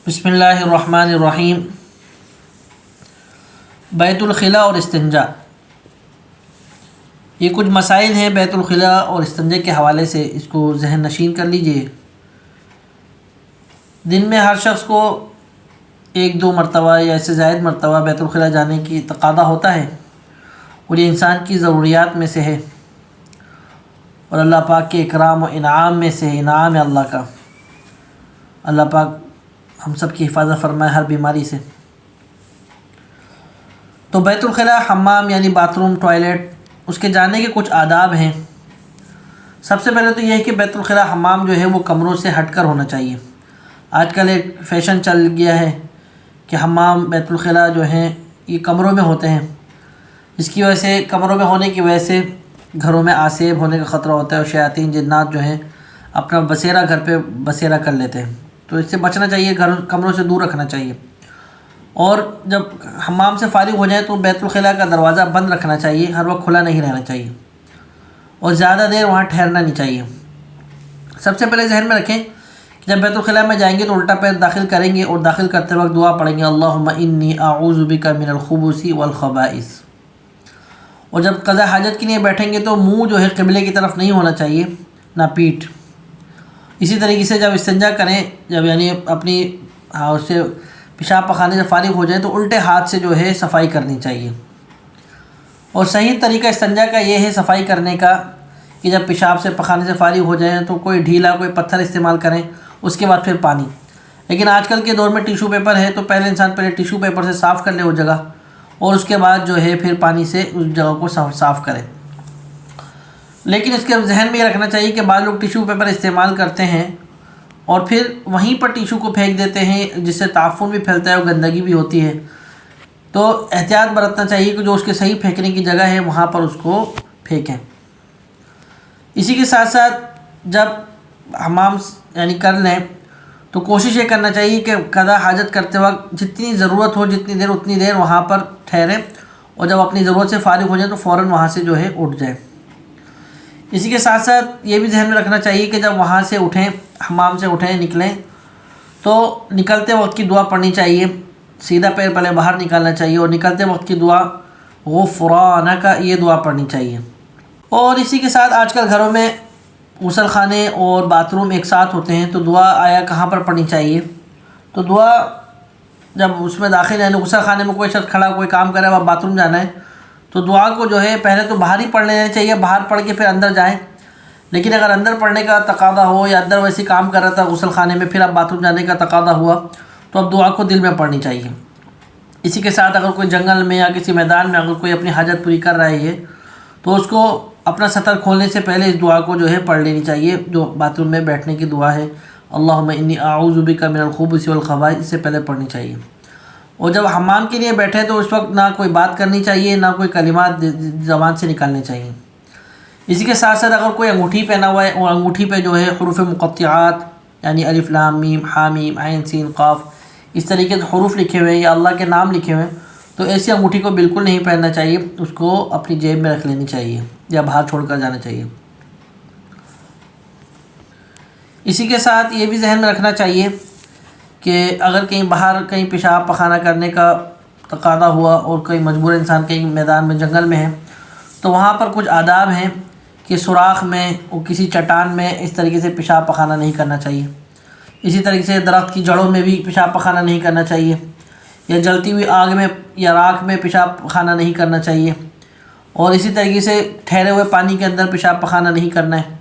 بسم اللہ الرحمن الرحیم۔ بیت الخلاء اور استنجا، یہ کچھ مسائل ہیں بیت الخلاء اور استنجا کے حوالے سے، اس کو ذہن نشین کر لیجئے۔ دن میں ہر شخص کو 1-2 مرتبہ یا اس سے زائد مرتبہ بیت الخلاء جانے کی تقاضا ہوتا ہے، اور یہ انسان کی ضروریات میں سے ہے، اور اللہ پاک کے اکرام و انعام میں سے ہے، انعام ہے اللہ کا۔ اللہ پاک ہم سب کی حفاظت فرمائے ہر بیماری سے۔ تو بیت الخلاء حمام یعنی باتھ روم، ٹوائلٹ، اس کے جانے کے کچھ آداب ہیں۔ سب سے پہلے تو یہ ہے کہ بیت الخلاء حمام جو ہے وہ کمروں سے ہٹ کر ہونا چاہیے۔ آج کل ایک فیشن چل گیا ہے کہ حمام بیت الخلاء جو ہیں یہ کمروں میں ہوتے ہیں، اس کی وجہ سے کمروں میں ہونے کی وجہ سے گھروں میں آسیب ہونے کا خطرہ ہوتا ہے، اور شیاطین جنات جو ہیں اپنا بسیرا گھر پہ بسیرا کر لیتے ہیں، تو اس سے بچنا چاہیے، کمروں سے دور رکھنا چاہیے۔ اور جب حمام سے فارغ ہو جائیں تو بیت الخلاء کا دروازہ بند رکھنا چاہیے، ہر وقت کھلا نہیں رہنا چاہیے، اور زیادہ دیر وہاں ٹھہرنا نہیں چاہیے۔ سب سے پہلے ذہن میں رکھیں کہ جب بیت الخلاء میں جائیں گے تو الٹا پیر داخل کریں گے، اور داخل کرتے وقت دعا پڑھیں گے، اللہم انی اعوذ بک من الخبث والخبائث۔ اور جب قضاء حاجت کے لیے بیٹھیں گے تو منہ جو ہے قبلے کی طرف نہیں ہونا چاہیے، نہ پیٹھ۔ اسی طریقے سے جب استنجا کریں، جب یعنی اپنی اس سے پیشاب پخانے سے فارغ ہو جائیں تو الٹے ہاتھ سے جو ہے صفائی کرنی چاہیے۔ اور صحیح طریقہ استنجا کا یہ ہے صفائی کرنے کا کہ جب پیشاب سے پخانے سے فارغ ہو جائیں تو کوئی ڈھیلا کوئی پتھر استعمال کریں، اس کے بعد پھر پانی۔ لیکن آج کل کے دور میں ٹیشو پیپر ہے، تو پہلے انسان پہلے ٹیشو پیپر سے صاف کر لے وہ جگہ، اور اس کے بعد جو ہے پھر پانی سے اس جگہ کو صاف کرے۔ لیکن اس کے ذہن میں یہ رکھنا چاہیے کہ بعض لوگ ٹیشو پیپر استعمال کرتے ہیں اور پھر وہیں پر ٹیشو کو پھینک دیتے ہیں، جس سے تعفن بھی پھیلتا ہے اور گندگی بھی ہوتی ہے۔ تو احتیاط برتنا چاہیے کہ جو اس کے صحیح پھینکنے کی جگہ ہے وہاں پر اس کو پھینکیں۔ اسی کے ساتھ ساتھ جب حمام یعنی کر لیں تو کوشش یہ کرنا چاہیے کہ قضاء حاجت کرتے وقت جتنی ضرورت ہو جتنی دیر اتنی دیر وہاں پر ٹھہریں، اور جب اپنی ضرورت سے فارغ ہو جائیں تو فوراً وہاں سے جو ہے اٹھ جائیں۔ اسی کے ساتھ ساتھ یہ بھی ذہن میں رکھنا چاہیے کہ جب وہاں سے اٹھیں، حمام سے اٹھیں نکلیں، تو نکلتے وقت کی دعا پڑھنی چاہیے، سیدھا پیر پہلے باہر نکالنا چاہیے، اور نکلتے وقت کی دعا غفرانک یہ دعا پڑھنی چاہیے۔ اور اسی کے ساتھ آج کل گھروں میں غسل خانے اور باتھ روم ایک ساتھ ہوتے ہیں، تو دعا آیا کہاں پر پڑھنی چاہیے؟ تو دعا جب اس میں داخل یعنی غسل خانے میں کوئی شخص کھڑا کوئی کام کرے، اب باتھ روم جانا ہے تو دعا کو جو ہے پہلے تو باہر ہی پڑھ لینا چاہیے، باہر پڑھ کے پھر اندر جائیں۔ لیکن اگر اندر پڑھنے کا تقاضا ہو یا اندر ویسے کام کر رہا تھا غسل خانے میں، پھر اب باتھ روم جانے کا تقاضا ہوا تو اب دعا کو دل میں پڑھنی چاہیے۔ اسی کے ساتھ اگر کوئی جنگل میں یا کسی میدان میں اگر کوئی اپنی حاجت پوری کر رہا ہے تو اس کو اپنا سطر کھولنے سے پہلے اس دعا کو جو ہے پڑھ لینی چاہیے، جو باتھ روم میں بیٹھنے کی دعا ہے، اللہم انی اعوذ بک من الخبث والخبائث، اس سے پہلے پڑھنی چاہیے۔ اور جب حمام کے لیے بیٹھے تو اس وقت نہ کوئی بات کرنی چاہیے، نہ کوئی کلمات زبان سے نکالنے چاہیے۔ اسی کے ساتھ ساتھ اگر کوئی انگوٹھی پہنا ہوا ہے اور انگوٹھی پہ جو ہے حروف مقطعات یعنی الف لام میم حامیم عین سین قاف اس طریقے سے حروف لکھے ہوئے ہیں یا اللہ کے نام لکھے ہوئے ہیں، تو ایسی انگوٹھی کو بالکل نہیں پہننا چاہیے، اس کو اپنی جیب میں رکھ لینی چاہیے یا باہر چھوڑ کر جانا چاہیے۔ اسی کے ساتھ یہ بھی ذہن میں رکھنا چاہیے کہ اگر کہیں باہر کہیں پیشاب پخانہ کرنے کا تقاضا ہوا اور کوئی مجبور انسان کہیں میدان میں جنگل میں ہے تو وہاں پر کچھ آداب ہیں کہ سوراخ میں اور کسی چٹان میں اس طریقے سے پیشاب پخانہ نہیں کرنا چاہیے۔ اسی طریقے سے درخت کی جڑوں میں بھی پیشاب پخانہ نہیں کرنا چاہیے، یا جلتی ہوئی آگ میں یا راکھ میں پیشاب پخانہ نہیں کرنا چاہیے، اور اسی طریقے سے ٹھہرے ہوئے پانی کے اندر پیشاب پخانہ نہیں کرنا ہے،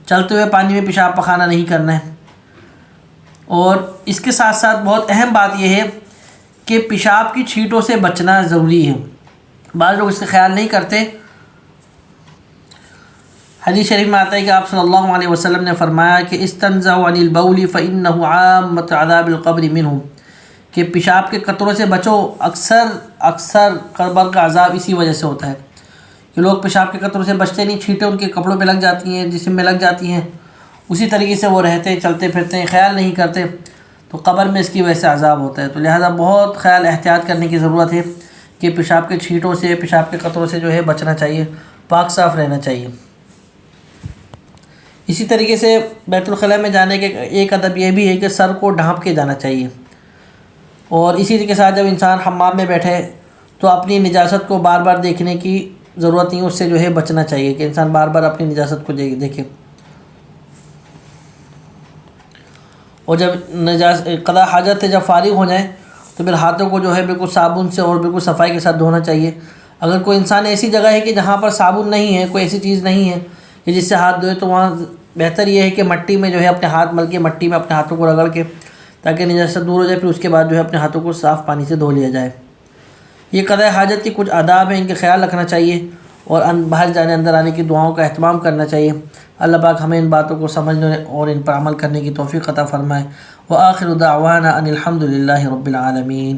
چلتے ہوئے پانی میں پیشاب پخانہ نہیں کرنا ہے۔ اور اس کے ساتھ ساتھ بہت اہم بات یہ ہے کہ پیشاب کی چھینٹوں سے بچنا ضروری ہے، بعض لوگ اس کا خیال نہیں کرتے۔ حدیث شریف میں آتا ہے کہ آپ صلی اللہ علیہ وسلم نے فرمایا کہ استنزعوا عن البول فإنه عامة عذاب القبر منه، کہ پیشاب کے قطروں سے بچو، اکثر قبر کا عذاب اسی وجہ سے ہوتا ہے کہ لوگ پیشاب کے قطروں سے بچتے نہیں، چھینٹیں ان کے کپڑوں پہ لگ جاتی ہیں، جسم میں لگ جاتی ہیں، اسی طریقے سے وہ رہتے ہیں، چلتے پھرتے ہیں، خیال نہیں کرتے، تو قبر میں اس کی وجہ سے عذاب ہوتا ہے۔ تو لہٰذا بہت خیال احتیاط کرنے کی ضرورت ہے کہ پیشاب کے چھینٹوں سے پیشاب کے قطروں سے جو ہے بچنا چاہیے، پاک صاف رہنا چاہیے۔ اسی طریقے سے بیت الخلاء میں جانے کے ایک ادب یہ بھی ہے کہ سر کو ڈھانپ کے جانا چاہیے، اور اسی کے ساتھ جب انسان حمام میں بیٹھے تو اپنی نجاست کو بار بار دیکھنے کی ضرورت نہیں، اس سے جو ہے بچنا چاہیے کہ انسان بار بار اپنی نجاست کو دیکھے۔ اور جب قضاء حاجت سے جب فارغ ہو جائیں تو پھر ہاتھوں کو جو ہے بالکل صابن سے اور بالکل صفائی کے ساتھ دھونا چاہیے۔ اگر کوئی انسان ایسی جگہ ہے کہ جہاں پر صابن نہیں ہے، کوئی ایسی چیز نہیں ہے کہ جس سے ہاتھ دھوئے، تو وہاں بہتر یہ ہے کہ مٹی میں جو ہے اپنے ہاتھ مل کے مٹی میں اپنے ہاتھوں کو رگڑ کے تاکہ نجاست دور ہو جائے، پھر اس کے بعد جو ہے اپنے ہاتھوں کو صاف پانی سے دھو لیا جائے۔ یہ قضاء حاجت کی کچھ آداب ہیں، ان کا خیال رکھنا چاہیے اور باہر جانے اندر آنے کی دعاؤں کا اہتمام کرنا چاہیے۔ اللہ پاک ہمیں ان باتوں کو سمجھنے اور ان پر عمل کرنے کی توفیق عطا فرمائے۔ وآخر دعوانا ان الحمد للہ رب العالمین۔